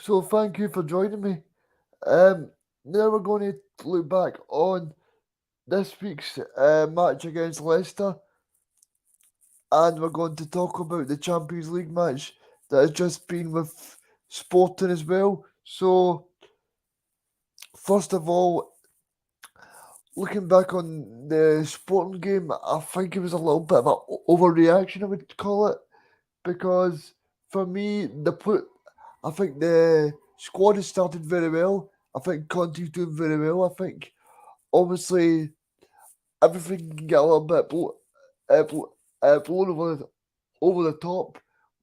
So thank you for joining me. Um, Now we're going to look back on this week's match against Leicester, and we're going to talk about the Champions League match that has just been with Sporting as well. So first of all, looking back on the Sporting game, I think it was a little bit of an overreaction, I would call it, because for me, I think the squad has started very well. I think Conte's doing very well. I think obviously everything can get a little bit blown over the top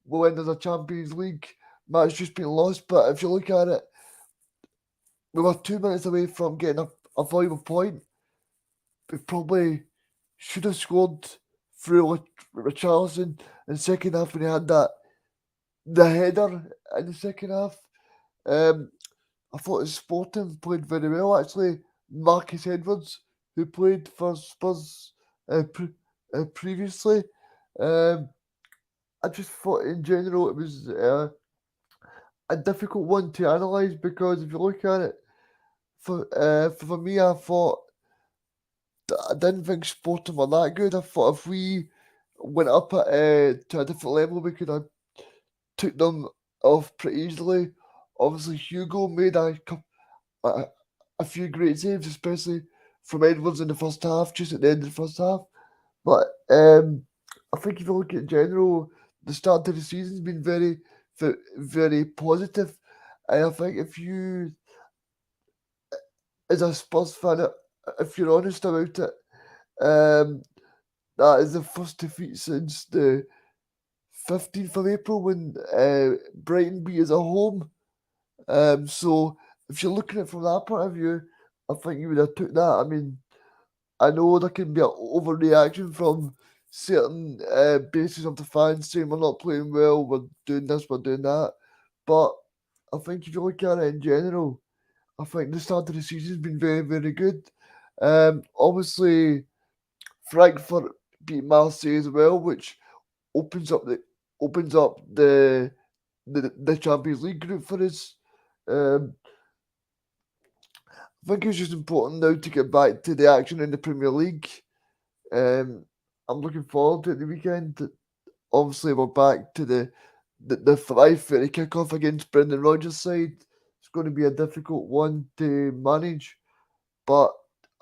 when there's a Champions League match just been lost. But if you look at it, we were 2 minutes away from getting a valuable point. We probably should have scored through Richarlison in the second half when he had the header in the second half. Um, I thought his Sporting played very well actually. Marcus Edwards, who played for Spurs previously, um, I just thought in general it was a difficult one to analyse because if you look at it, for me, I thought I didn't think Sporting were that good. I thought if we went up to a different level, we could have took them off pretty easily. Obviously, Hugo made a, a few great saves, especially from Edwards in the first half, just at the end of the first half. But I think if you look at general, the start of the season's been very positive. And I think if you, as a Spurs fan, if you're honest about it, um, that is the first defeat since the 15th of April when Brighton beat us at home. So if you're looking at it from that point of view, I think you would have took that. I mean, I know there can be an overreaction from certain bases of the fans saying we're not playing well, we're doing this, we're doing that. But I think if you look at it in general, I think the start of the season's been very good. Obviously, Frankfurt beat Marseille as well, which opens up the opens up the Champions League group for us. Um, I think it's just important now to get back to the action in the Premier League. Um, I'm looking forward to it the weekend. Obviously, we're back to the 5:30 kickoff against Brendan Rodgers' side. It's going to be a difficult one to manage, but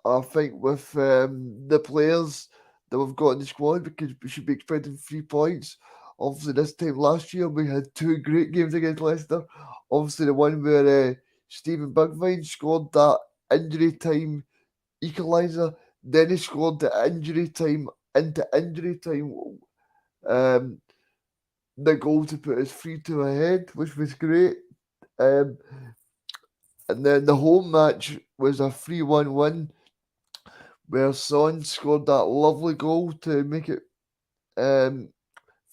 I think with the players that we've got in the squad, we should be expecting 3 points. Obviously, this time last year we had two great games against Leicester. Obviously, the one where Stephen Bergwijn scored that injury time equaliser. Then he scored the injury time into injury time. Um, the goal to put us 3-2 ahead, which was great. Um, and then the home match was a 3-1 win where Son scored that lovely goal to make it um,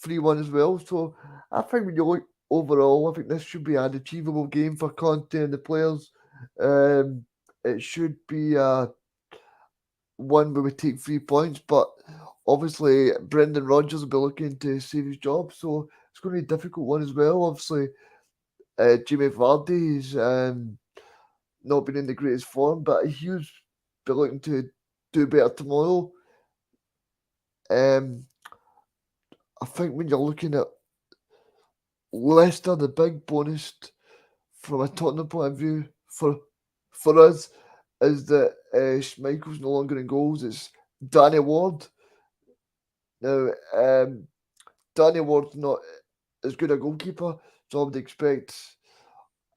3-1 as well. So I think when you look overall, I think this should be an achievable game for Conte and the players. Um, it should be one where we take 3 points, but obviously Brendan Rodgers will be looking to save his job, so it's going to be a difficult one as well. Obviously, Jimmy Vardy's not been in the greatest form, but he'll be looking to do better tomorrow. Um, I think when you're looking at Leicester, the big bonus from a Tottenham point of view for us is that Schmeichel's no longer in goals. It's Danny Ward. Now, Danny Ward's not as good a goalkeeper, so I would expect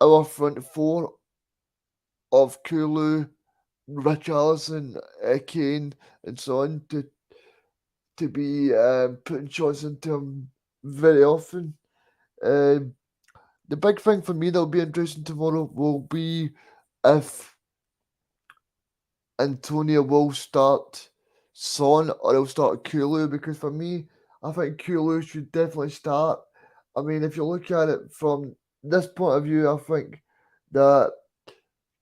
our front four of Kulu, Richarlison, Kane, and so on to be putting shots into him very often. Um, the big thing for me that'll be interesting tomorrow will be if Antonio will start Son or he'll start Kulu, because for me, I think Kulu should definitely start. I mean, if you look at it from this point of view, I think that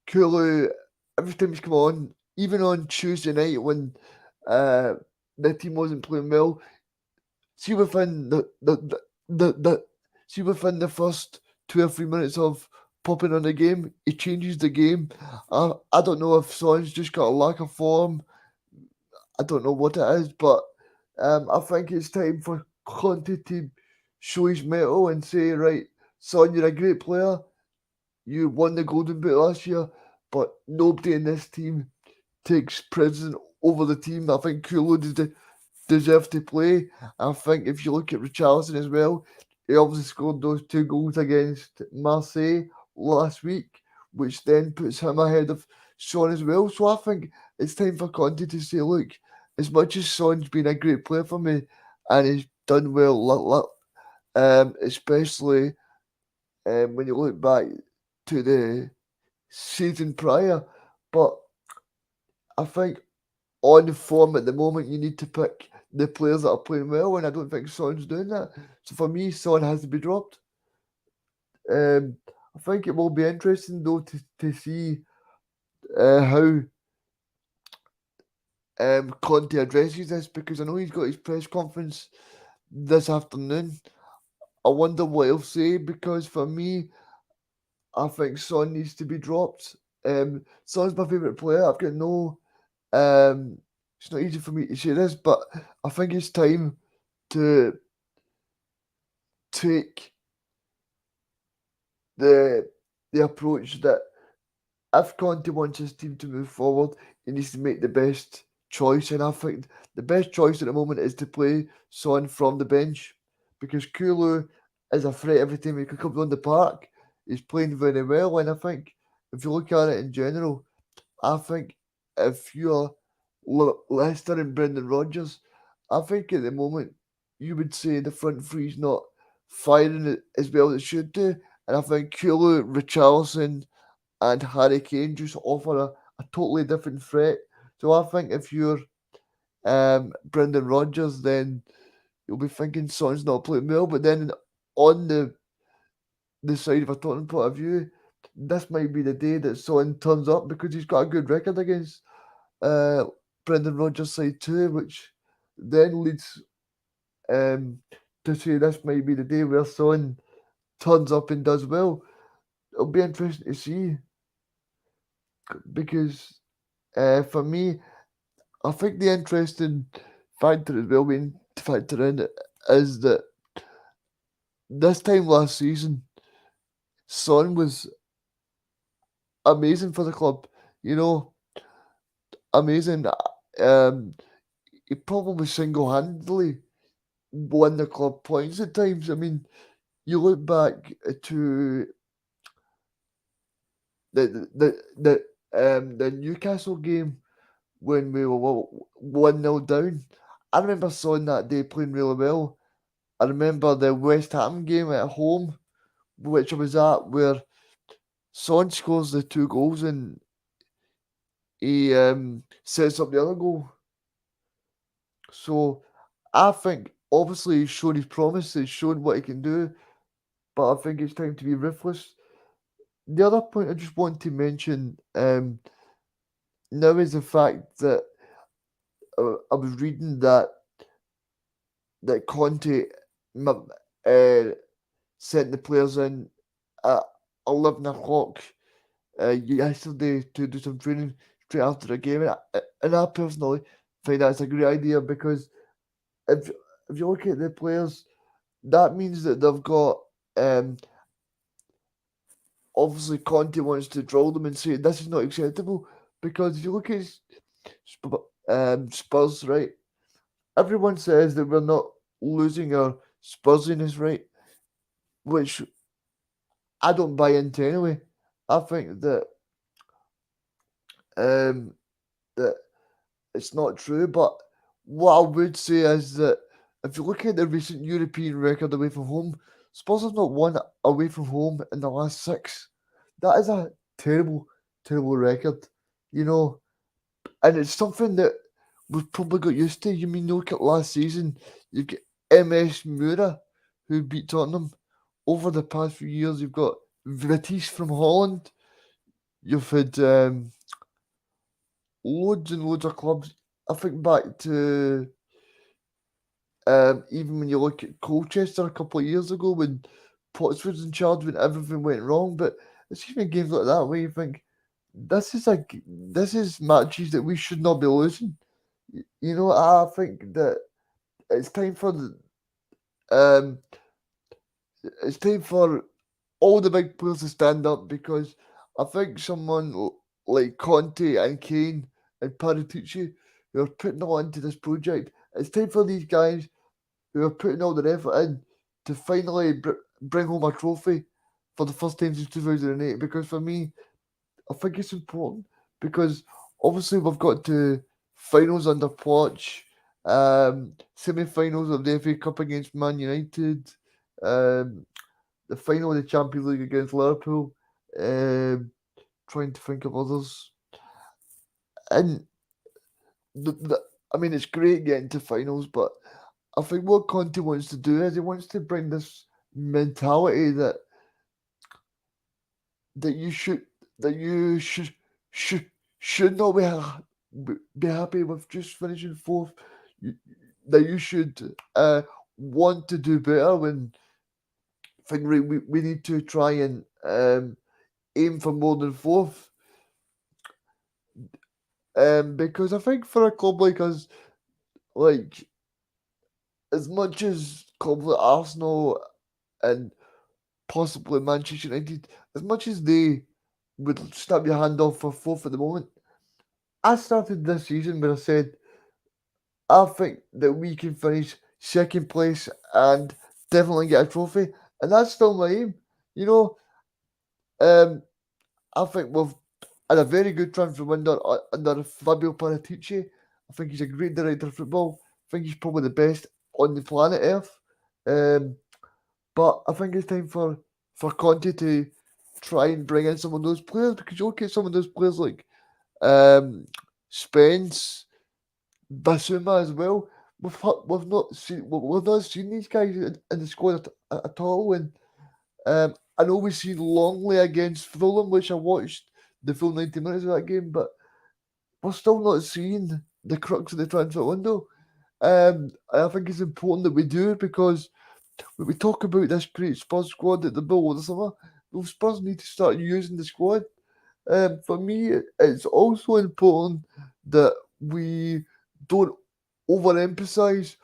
Kulu, every time he's come on, even on Tuesday night when uh, the team wasn't playing well, see within the see within the first 2 or 3 minutes of popping on the game. He changes the game. I don't know if Son's just got a lack of form. I don't know what it is, but I think it's time for Conte to show his mettle and say, right, Son, you're a great player. You won the Golden Boot last year, but nobody in this team takes precedent over the team. I think Kulo deserve to play. I think if you look at Richarlison as well, he obviously scored those 2 goals against Marseille last week, which then puts him ahead of Son as well. So I think it's time for Conte to say, look, as much as Son's been a great player for me and he's done well, especially when you look back to the season prior, but I think on form at the moment, you need to pick the players that are playing well, and I don't think Son's doing that. So for me, Son has to be dropped. I think it will be interesting though to see how Conte addresses this, because I know he's got his press conference this afternoon. I wonder what he'll say, because for me, I think Son needs to be dropped. Son's my favourite player. I've got no it's not easy for me to say this, but I think it's time to take the approach that if Conte wants his team to move forward, he needs to make the best choice. And I think the best choice at the moment is to play Son from the bench, because Kulu is a threat every time he comes on the park. He's playing very well, and I think if you look at it in general, I think if you're Leicester and Brendan Rodgers, I think at the moment you would say the front three's not firing it as well as it should do. And I think Kulu, Richarlison, and Harry Kane just offer a totally different threat. So I think if you're Brendan Rodgers, then you'll be thinking Son's not playing well. But then on the side of a Tottenham point of view, this might be the day that Son turns up, because he's got a good record against uh, Brendan Rodgers' side too, which then leads to say this might be the day where Son turns up and does well. It'll be interesting to see, because for me, I think the interesting factor as well being to factor in is that this time last season, Son was amazing for the club. You know, amazing. Um, he probably single-handedly won the club points at times. I mean, you look back to the Newcastle game when we were 1-0 down. I remember Son that day playing really well. I remember the West Ham game at home, which I was at, where Son scores the 2 goals and he sets up the other goal. So I think obviously he's shown his promise, he's shown what he can do, but I think it's time to be ruthless. The other point I just want to mention now is the fact that I was reading that Conte sent the players in at 11 o'clock yesterday to do some training straight after the game. And I personally think that's a great idea, because if if you look at the players, that means that they've got obviously Conte wants to drill them and say this is not acceptable, because if you look at Spurs, right? Everyone says that we're not losing our Spursiness, right? Which I don't buy into anyway. I think um, that it's not true. But what I would say is that if you look at the recent European record away from home, Spurs have not won away from home in the last 6. That is a terrible, terrible record, you know. And it's something that we've probably got used to. You mean, look at last season, you've got MS Moura, who beat Tottenham. Over the past few years, you've got Vitesse from Holland. You've had loads and loads of clubs. I think back to even when you look at Colchester a couple of years ago when Potts was in charge, when everything went wrong. But it's even games like that where you think this is matches that we should not be losing. You know, I think that it's time for um it's time for all the big players to stand up because I think someone like Conte and Kane and Paratici who are putting a lot into this project. It's time for these guys who are putting all their effort in to finally bring home a trophy for the first time since 2008. Because for me, I think it's important because obviously we've got to finals under Poch, semi-finals of the FA Cup against Man United, um, the final of the Champions League against Liverpool. Um, trying to think of others, and the I mean it's great getting to finals, but I think what Conte wants to do is he wants to bring this mentality that you should that you should should not be happy with just finishing fourth. You, that you should want to do better when think we need to try and aim for more than fourth. Because I think for a club like us, like as much as clubs like Arsenal and possibly Manchester United, as much as they would snap your hand off for fourth at the moment, I started this season where I said I think that we can finish second place and definitely get a trophy, and that's still my aim. You know, um, I think we've had a very good transfer window under Fabio Paratici. I think he's a great director of football. I think he's probably the best on the planet Earth. Um, but I think it's time for Conte to try and bring in some of those players because you look at some of those players like um, Spence, Basuma as well. We've not seen these guys in the squad at all. And I know we've seen Longley against Fulham, which I watched the full 90 minutes of that game, but we're still not seeing the crux of the transfer window. I think it's important that we do because when we talk about this great Spurs squad at the middle of the summer, those Spurs need to start using the squad. For me, it's also important that we don't overemphasize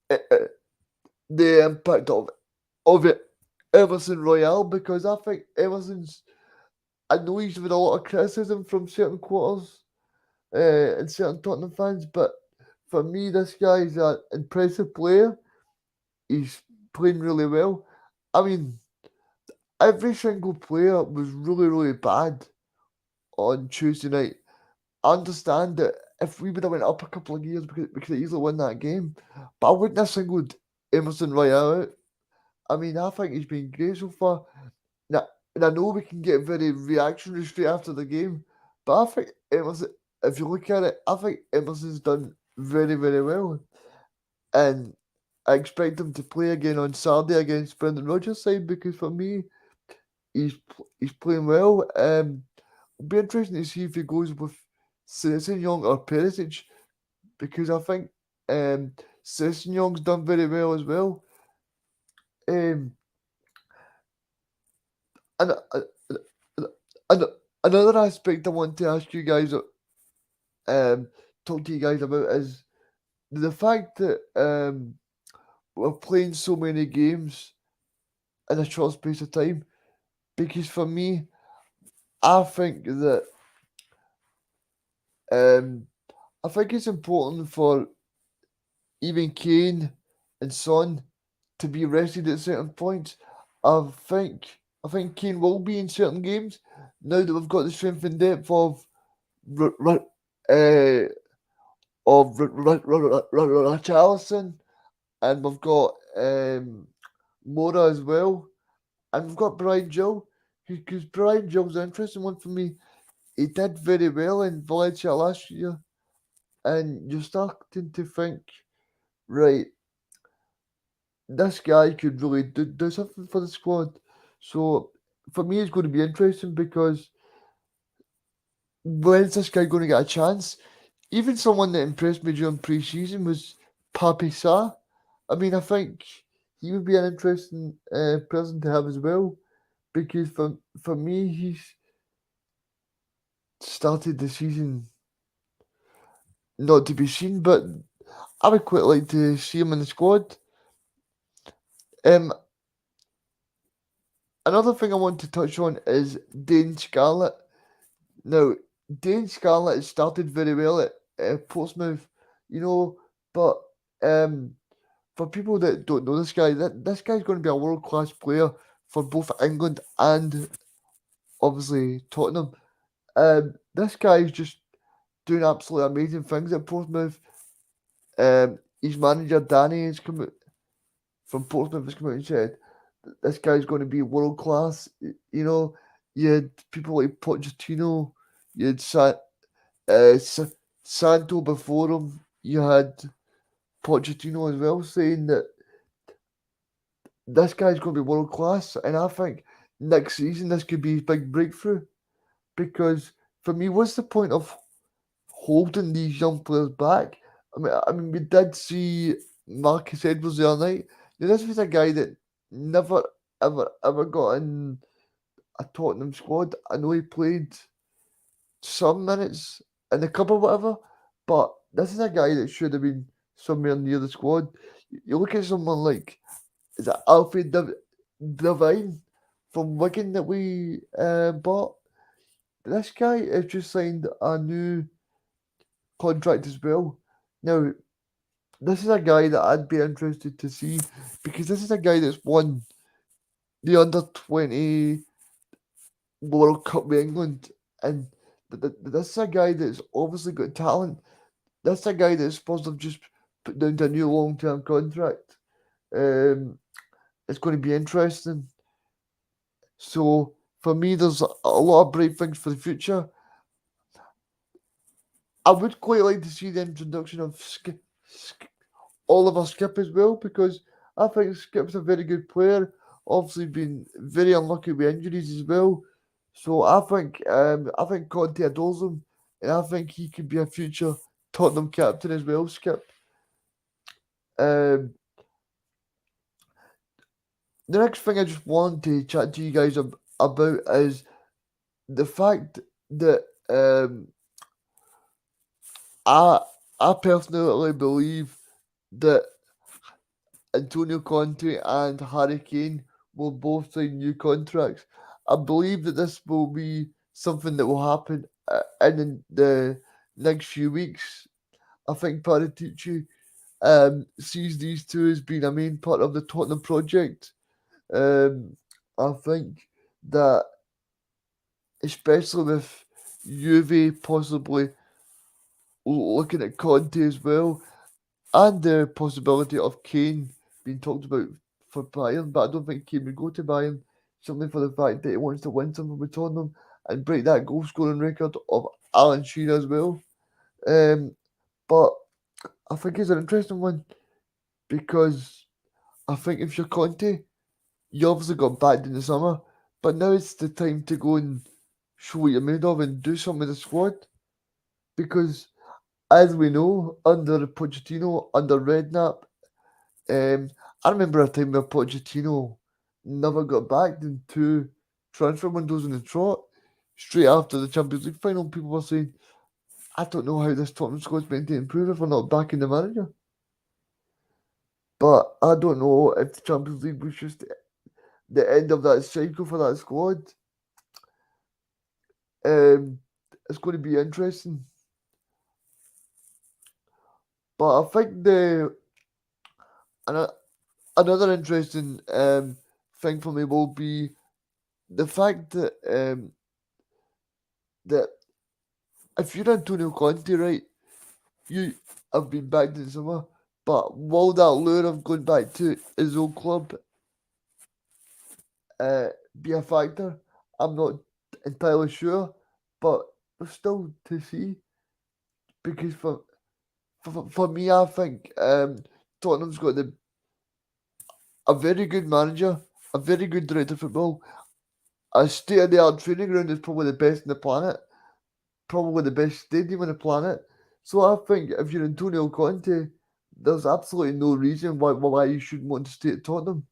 the impact of it Emerson Royale because I think Emerson's. I know he's had a lot of criticism from certain quarters and certain Tottenham fans, but for me, this guy is an impressive player. He's playing really well. I mean, every single player was really, really bad on Tuesday night. I understand that if we would have went up a couple of years, we could easily win that game. But I wouldn't have singled Emerson Royale out. I mean, I think he's been great so far. Now, and I know we can get very reactionary straight after the game, but I think Emerson, if you look at it, I think Emerson's done very, very well. And I expect him to play again on Saturday against Brendan Rodgers' side because for me, he's playing well. It'll be interesting to see if he goes with Citizen Young or Perisic because I think Citizen Young's done very well as well. Um, and, uh, uh, and another aspect I want to ask you guys, talk to you guys about is the fact that we're playing so many games in a short space of time. Because for me, I think that um, I think it's important for even Kane and Son to be rested at certain points. I think Kane will be in certain games now that we've got the strength and depth R- R- uh, Richarlison, and we've got Mora as well, and we've got Brian Gill. Because Brian Gill's an interesting one for me. He did very well in Valencia last year, and you're starting to think, right, this guy could really do something for the squad. So for me, it's going to be interesting because when's this guy going to get a chance? Even someone that impressed me during pre-season was Papi I mean, I think he would be an interesting person to have as well. because for me, he's started the season not to be seen, but I would quite like to see him in the squad. Um, Another thing I want to touch on is Dane Scarlett. Now, Dane Scarlett has started very well at Portsmouth, you know, but um, for people that don't know this guy, this guy's going to be a world class player for both England and obviously Tottenham. This guy's just doing absolutely amazing things at Portsmouth. His manager Danny has come out from Portsmouth has come out and said this guy's going to be world class. You know, you had people like Pochettino, you had Santo before him, you had Pochettino as well saying that this guy's going to be world class, and I think next season this could be his big breakthrough. Because for me, what's the point of holding these young players back? I mean, we did see Marcus Edwards the other night. Now, this was a guy that never, ever got in a Tottenham squad. I know he played some minutes in the cup or whatever, but this is a guy that should have been somewhere near the squad. You look at someone like is it Alfred Devine from Wigan that we bought. This guy has just signed a new contract as well. Now, this is a guy that I'd be interested to see because this is a guy that's won the under 20 World Cup with England, and this is a guy that's obviously got talent. That's a guy that's supposed to have just put down to a new long term contract. Um, it's going to be interesting. So for me, there's a lot of bright things for the future. I would quite like to see the introduction of Oliver Skip as well because I think Skip's a very good player. Obviously, been very unlucky with injuries as well. So I think Conte adores him, and I think he could be a future Tottenham captain as well. Skip. Um, the next thing I just want to chat to you guys about is the fact that I I personally believe that Antonio Conte and Harry Kane will both sign new contracts. I believe that this will be something that will happen in the next few weeks. I think Paratici sees these two as being a main part of the Tottenham project. Um, I think that especially with Juve possibly looking at Conte as well, and the possibility of Kane being talked about for Bayern, but I don't think Kane would go to Bayern simply for the fact that he wants to win something with Tottenham and break that goal scoring record of Alan Shearer as well. Um, but I think it's an interesting one because I think if you're Conte, you obviously got backed in the summer, but now it's the time to go and show what you're made of and do something with the squad because as we know, under Pochettino, under Redknapp, I remember a time where Pochettino never got back in two transfer windows in the trot. Straight after the Champions League final, people were saying, I don't know how this Tottenham squad's meant to improve if we're not backing the manager. But I don't know if the Champions League was just the end of that cycle for that squad. Um, it's going to be interesting. But I think ano- another interesting thing for me will be the fact that if you're Antonio Conte, right, you have been back in the summer, but will that lure of going back to his old club be a factor? I'm not entirely sure, but we're still to see because for me, I think Tottenham's got a very good manager, a very good director of football, a state of the art training ground is probably the best in the planet, probably the best stadium on the planet. So I think if you're Antonio Conte, there's absolutely no reason why you should want to stay at Tottenham.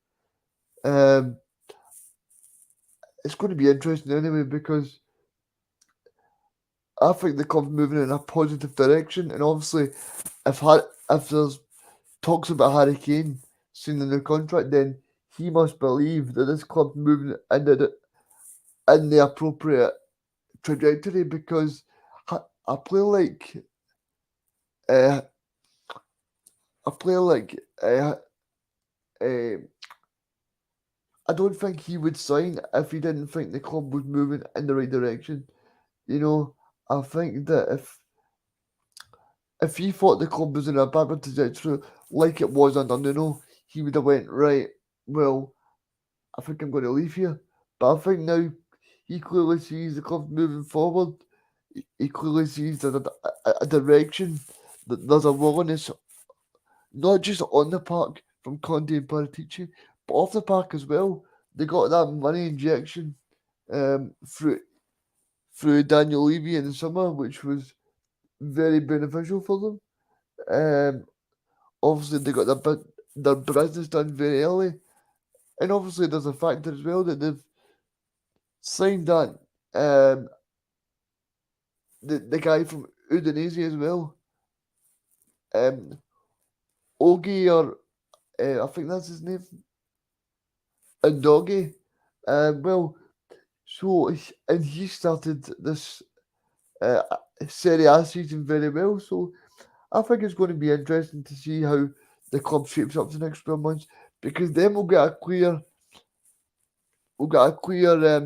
Um, it's going to be interesting anyway because I think the club's moving in a positive direction, and obviously, if there's talks about Harry Kane signing a new contract, then he must believe that this club's moving in the appropriate trajectory because a player like uh, a player like uh, I don't think he would sign if he didn't think the club was moving in the right direction. You know, I think that if he thought the club was in a bad trajectory like it was under Nuno, he would have went right. Well, I think I'm going to leave here. But I think now he clearly sees the club moving forward. He clearly sees that a direction that there's a willingness, not just on the park from Conte and Paratici, but off the park as well. They got that money injection through Daniel Levy in the summer, which was very beneficial for them. Um, Obviously, they got their business done very early, and obviously there's a factor as well that they've signed that the guy from Udinese as well, um, Ogie or I think that's his name, and Doggy. Well, and he started this uh, Serie A season very well, so I think it's going to be interesting to see how the club shapes up the next 12 months because then we'll get a clear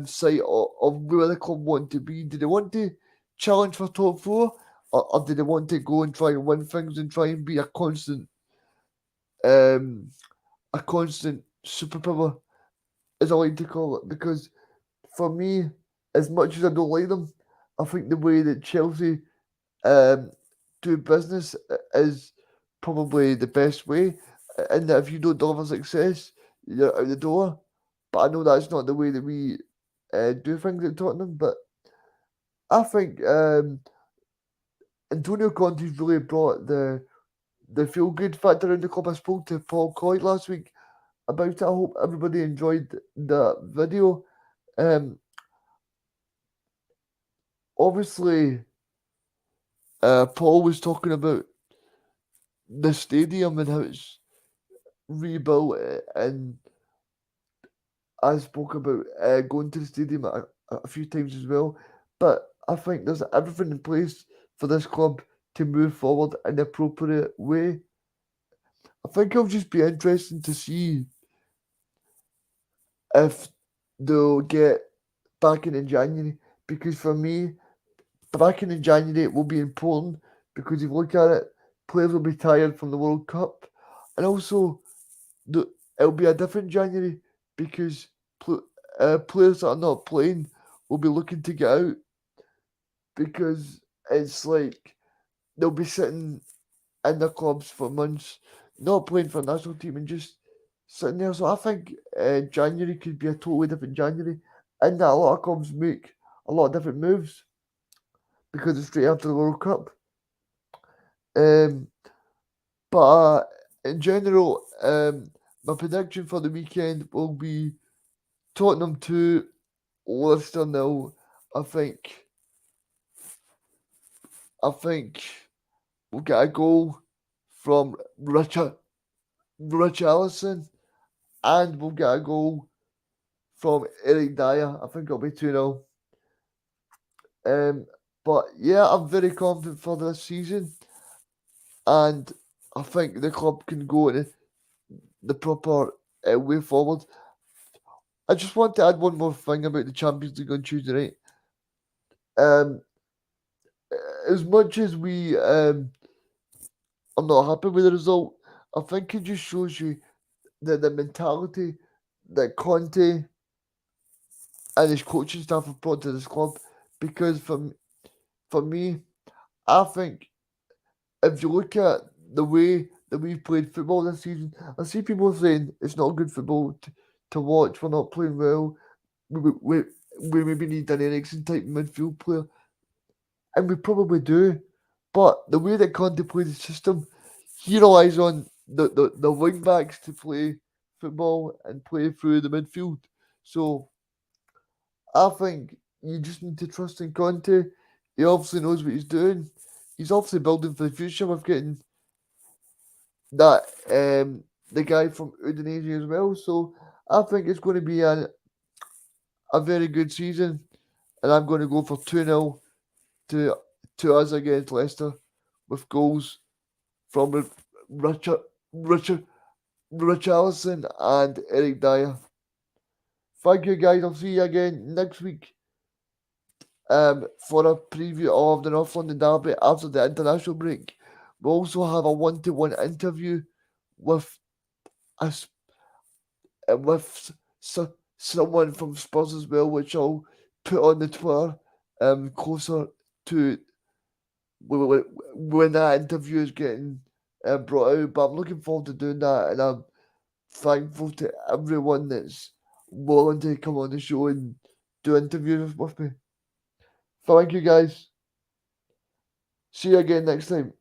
sight of where the club want to be. Do they want to challenge for top four, or do they want to go and try and win things and try and be um, a constant superpower, as I like to call it? Because for me, as much as I don't like them, I think the way that Chelsea um, do business is probably the best way. And that if you don't deliver success, you're out the door. But I know that's not the way that we do things at Tottenham. But I think Antonio Conte's really brought the feel good factor in the club. I spoke to Paul Coy last week about it. I hope everybody enjoyed the video. Um, Obviously, Paul was talking about the stadium and how it's rebuilt, and I spoke about going to the stadium a few times as well. But I think there's everything in place for this club to move forward in the appropriate way. I think it'll just be interesting to see if they'll get backing in January. Because for me, backing in January will be important because if you look at it, players will be tired from the World Cup, and also the it'll be a different January because players that are not playing will be looking to get out because it's like they'll be sitting in their clubs for months, not playing for the national team and just sitting there. So I think January could be a totally different January, and that a lot of clubs make a lot of different moves because it's straight after the World Cup. Um, but in general, my prediction for the weekend will be Tottenham 2, Leicester 0. I think I think we'll get a goal from Rich Allison, and we'll get a goal from Eric Dyer. I think it'll be 2-0. But yeah, I'm very confident for this season, and I think the club can go in the proper way forward. I just want to add one more thing about the Champions League on Tuesday night. Um, as much as I'm not happy with the result, I think it just shows you the mentality that Conte and his coaching staff have brought to this club. Because for me, I think if you look at the way that we've played football this season, I see people saying it's not good football to watch. We're not playing well. We maybe need an Eriksen type midfield player, and we probably do. But the way that Conte plays the system, he relies on the wing backs to play football and play through the midfield. So I think you just need to trust in Conte. He obviously knows what he's doing. He's obviously building for the future with getting that the guy from Udinese as well. So I think it's going to be a very good season, and I'm going to go for 2-0 to to us against Leicester with goals from Richard Richard Richarlison and Eric Dyer. Thank you guys. I'll see you again next week for a preview of the North London Derby after the international break. We'll also have a one-to-one interview with us with someone from Spurs as well, which I'll put on the Twitter closer to when that interview is getting brought out. But I'm looking forward to doing that, and I'm thankful to everyone that's willing to come on the show and do interviews with me. Thank you guys. See you again next time.